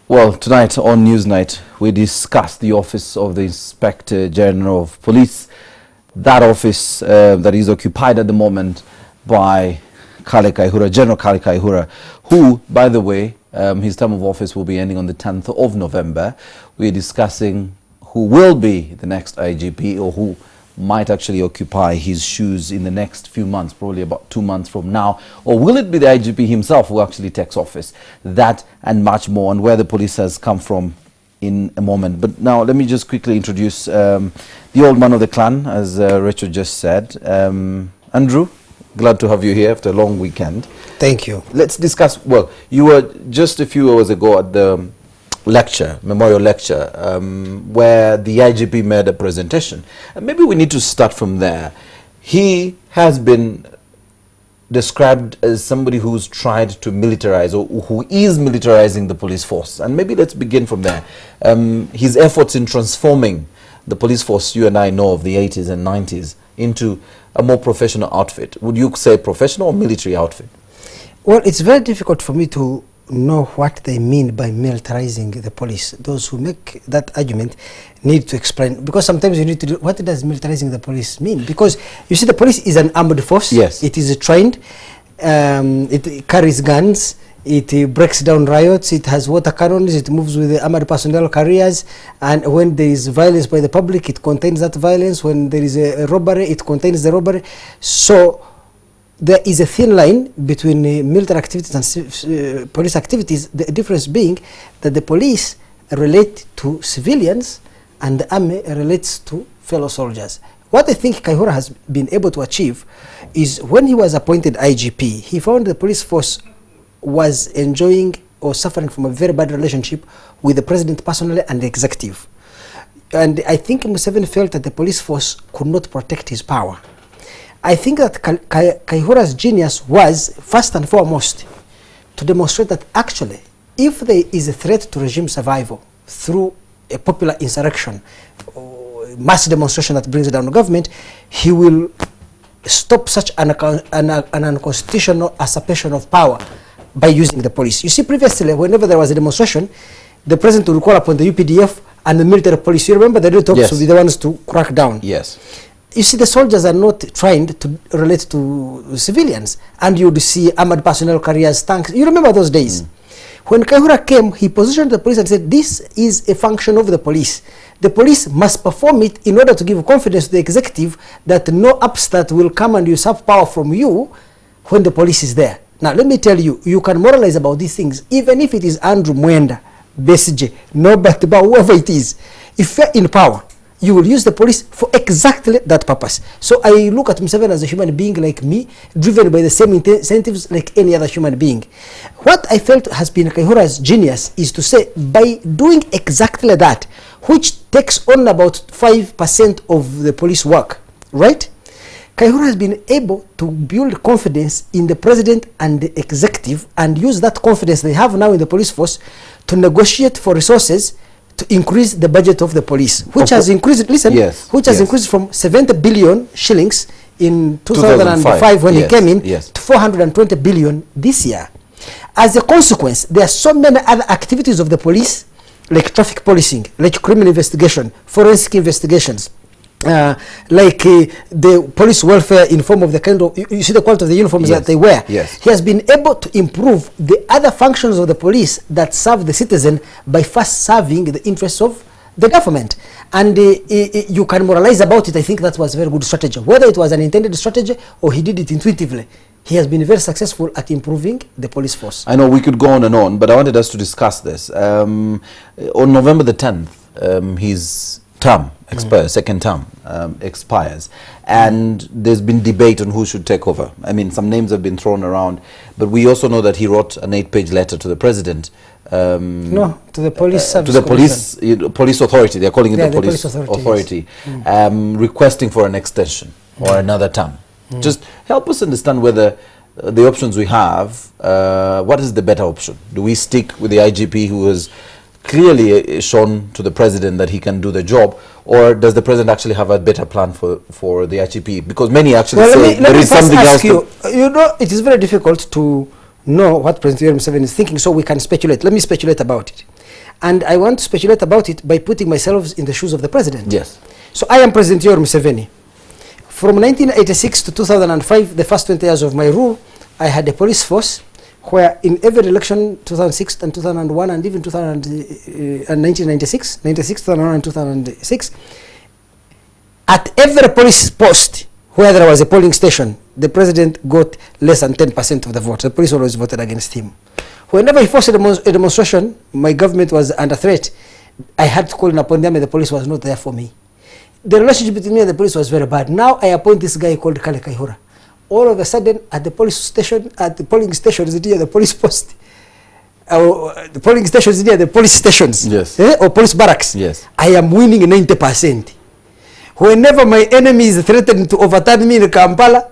Well, tonight on Newsnight, we discuss the office of the Inspector General of Police. That office that is occupied at the moment by Kale Kayihura, General Kale Kayihura, who, by the way, his term of office will be ending on the 10th of November. We're discussing who will be the next IGP or who might actually occupy his shoes in the next few months, probably about 2 months from now. Or will it be the IGP himself who actually takes office? That and much more, and where the police has come from in a moment. But now let me just quickly introduce the old man of the clan, as Rachel just said. Andrew, glad to have you here after a long weekend. Thank you. Let's discuss, well, you were just a few hours ago at the lecture, memorial lecture, where the IGP made a presentation. And maybe we need to start from there. He has been described as somebody who's tried to militarize, or who is militarizing the police force. And maybe let's begin from there. His efforts in transforming the police force you and I know of the 80s and 90s into a more professional outfit. Would you say professional or military outfit? Well, it's very difficult for me to know what they mean by militarizing the police. Those who make that argument need to explain, because sometimes you need to do, what does militarizing the police mean? Because you see, the police is an armed force. Yes. It is trained, it carries guns, it breaks down riots, it has water cannons, it moves with the armored personnel carriers, and when there is violence by the public, it contains that violence. When there is a robbery, it contains the robbery. So there is a thin line between military activities and police activities, the difference being that the police relate to civilians and the army relates to fellow soldiers. What I think Kayihura has been able to achieve is, when he was appointed IGP, he found the police force was enjoying or suffering from a very bad relationship with the president personally and the executive. And I think Museveni felt that the police force could not protect his power. I think that Kayihura's genius was, first and foremost, to demonstrate that actually, if there is a threat to regime survival through a popular insurrection or mass demonstration that brings down the government, he will stop such an unconstitutional usurpation of power by using the police. You see, previously, whenever there was a demonstration, the president would call upon the UPDF and the military police. You remember the tops Yes. would be the ones to crack down. Yes. You see, the soldiers are not trained to relate to civilians, and you would see armored personnel carriers, tanks. You remember those days? When Kayihura came, he positioned the police and said, this is a function of the police. The police must perform it in order to give confidence to the executive that no upstart will come and usurp power from you when the police is there. Now, let me tell you, you can moralize about these things, even if it is Andrew Mwenda, Besije, Norbert Ba, whoever it is. If you're in power, you will use the police for exactly that purpose. So I look at Museveni as a human being like me, driven by the same incentives like any other human being. What I felt has been Kayihura's genius is to say, by doing exactly that, which takes on about 5% of the police work, right? Kayihura has been able to build confidence in the president and the executive, and use that confidence they have now in the police force to negotiate for resources to increase the budget of the police, which has increased, listen, which has increased from 70 billion shillings in 2005 when he came in to 420 billion this year. As a consequence, there are so many other activities of the police, like traffic policing, like criminal investigation, forensic investigations, the police welfare in form of the kind of, you see the quality of the uniforms that they wear. Yes. He has been able to improve the other functions of the police that serve the citizen by first serving the interests of the government. And you can moralize about it. I think that was a very good strategy. Whether it was an intended strategy or he did it intuitively, he has been very successful at improving the police force. I know we could go on and on, but I wanted us to discuss this. On November the 10th, his term expires, second term expires, and there's been debate on who should take over. I mean, some names have been thrown around, but we also know that he wrote an 8-page letter to the president. No, to the police service to the police authority. They're calling it the police authority, yes. Requesting for an extension or another term. Just help us understand whether the options we have, what is the better option? Do we stick with the IGP who has clearly shown to the president that he can do the job, or does the president actually have a better plan for the IGP? Because many actually say there is something else. You know, it is very difficult to know what President Museveni is thinking, so we can speculate. Let me speculate about it. And I want to speculate about it by putting myself in the shoes of the president. Yes. So I am President Yoweri Museveni. From 1986 to 2005, the first 20 years of my rule, I had a police force where in every election, 2006 and 2001 and even 1996, 2001 and 2006, at every police post where there was a polling station, the president got less than 10% of the vote. The police always voted against him. Whenever he forced a demonstration, my government was under threat. I had to call in upon them and the police was not there for me. The relationship between me and the police was very bad. Now I appoint this guy called Kale Kayihura. All of a sudden, at the police station, at the polling stations near the police post, the polling stations near the police stations, yes, or police barracks, yes, I am winning 90%. Whenever my enemy is threatening to overturn me in Kampala,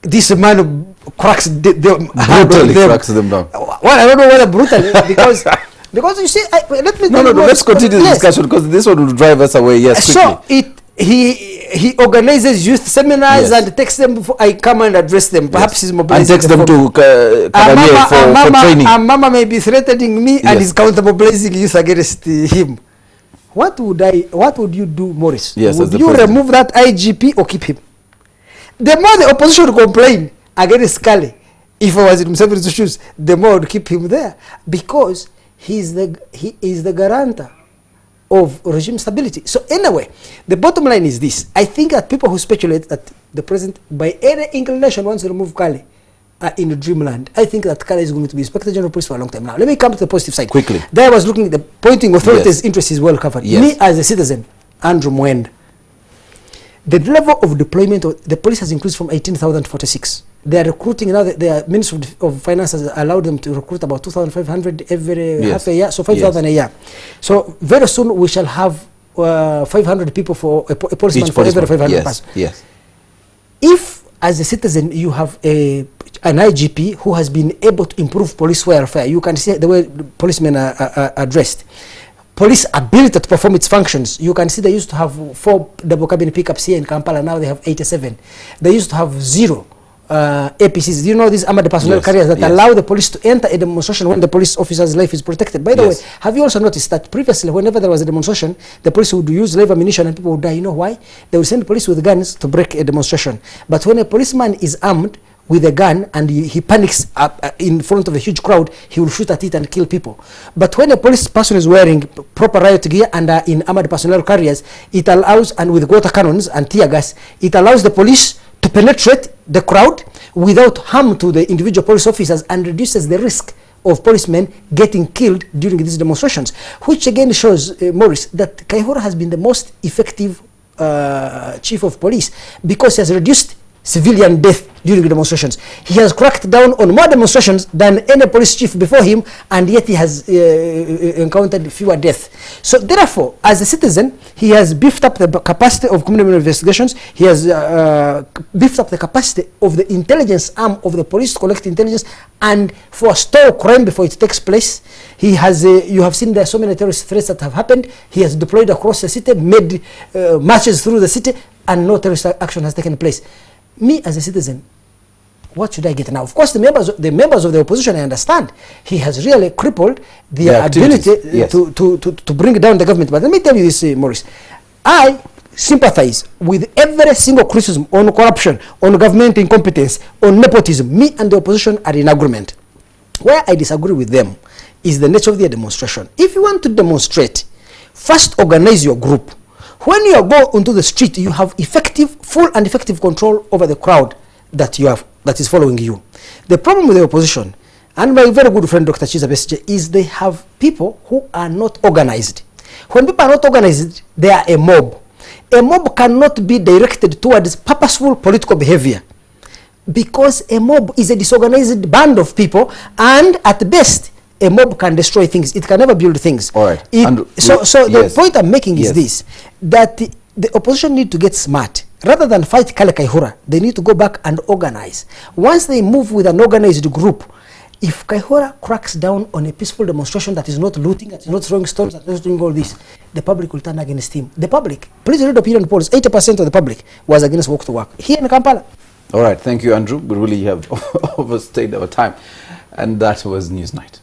this man cracks brutally cracks them down. Well, I don't know whether brutally, because you see, let me no, let's continue the discussion because this one will drive us away. Yes, quickly. So he organizes youth seminars, yes, and takes them before I come and address them. Perhaps, yes, he's mobilizing and takes them to for training. And Mama may be threatening me, yes, and he's counter-mobilizing youth against him. What would you do, Maurice? Yes, would you remove that IGP or keep him? The more the opposition would complain against Kale, if I was in Museveni's shoes, the more I would keep him there, because he is the guarantor of regime stability. So anyway, the bottom line is this. I think that people who speculate that the president, by any inclination, wants to remove Kale, are in dreamland. I think that Kale is going to be Inspector General of Police for a long time now. Let me come to the positive side. Quickly. There I was looking at the pointing authorities' yes, interest is well covered. Yes. Me as a citizen, Andrew Mwenda, the level of deployment of the police has increased from 18,000 to 46. They are recruiting now. The Ministry of Finance has allowed them to recruit about 2,500 every half a year, so 5,000 a year. So very soon we shall have 500 people for a policeman for every 500 person. Yes. If as a citizen you have an IGP who has been able to improve police welfare, you can see the way the policemen are dressed. Police ability to perform its functions. You can see they used to have 4 double cabin pickups here in Kampala. Now they have 87. They used to have 0 APCs. You know these armored personnel, yes, carriers that, yes, allow the police to enter a demonstration when the police officer's life is protected. By the, yes, way, have you also noticed that previously, whenever there was a demonstration, the police would use live ammunition and people would die? You know why? They would send police with guns to break a demonstration. But when a policeman is armed with a gun and he panics in front of a huge crowd, he will shoot at it and kill people. But when a police person is wearing proper riot gear and in armored personnel carriers, it allows, and with water cannons and tear gas, it allows the police to penetrate the crowd without harm to the individual police officers and reduces the risk of policemen getting killed during these demonstrations, which again shows, Maurice, that Kayihura has been the most effective chief of police because he has reduced civilian death during demonstrations. He has cracked down on more demonstrations than any police chief before him, and yet he has encountered fewer deaths. So therefore, as a citizen, he has beefed up the capacity of community investigations. He has beefed up the capacity of the intelligence arm of the police to collect intelligence and forestall crime before it takes place. He has, you have seen there are so many terrorist threats that have happened. He has deployed across the city, made marches through the city, and no terrorist action has taken place. Me as a citizen, what should I get now? Of course, the members of the opposition, I understand, he has really crippled their ability, yes, to bring down the government. But let me tell you this, Maurice, I sympathize with every single criticism on corruption, on government incompetence, on nepotism. Me and the opposition are in agreement. Where I disagree with them is the nature of their demonstration. If you want to demonstrate, first organize your group. When you go onto the street, you have full and effective control over the crowd that is following you. The problem with the opposition, and my very good friend Dr. Chiza Besije, is they have people who are not organized. When people are not organized, they are a mob. A mob cannot be directed towards purposeful political behavior, because a mob is a disorganized band of people, and at best, a mob can destroy things. It can never build things. All right. So the point I'm making is this, that the opposition need to get smart. Rather than fight Kale Kayihura, they need to go back and organize. Once they move with an organized group, if Kayihura cracks down on a peaceful demonstration that is not looting, that is not throwing stones, that is not doing all this, the public will turn against him. The public, please read opinion polls, 80% of the public was against walk to work here in Kampala. All right, thank you, Andrew. We really have overstayed our time. And that was Newsnight.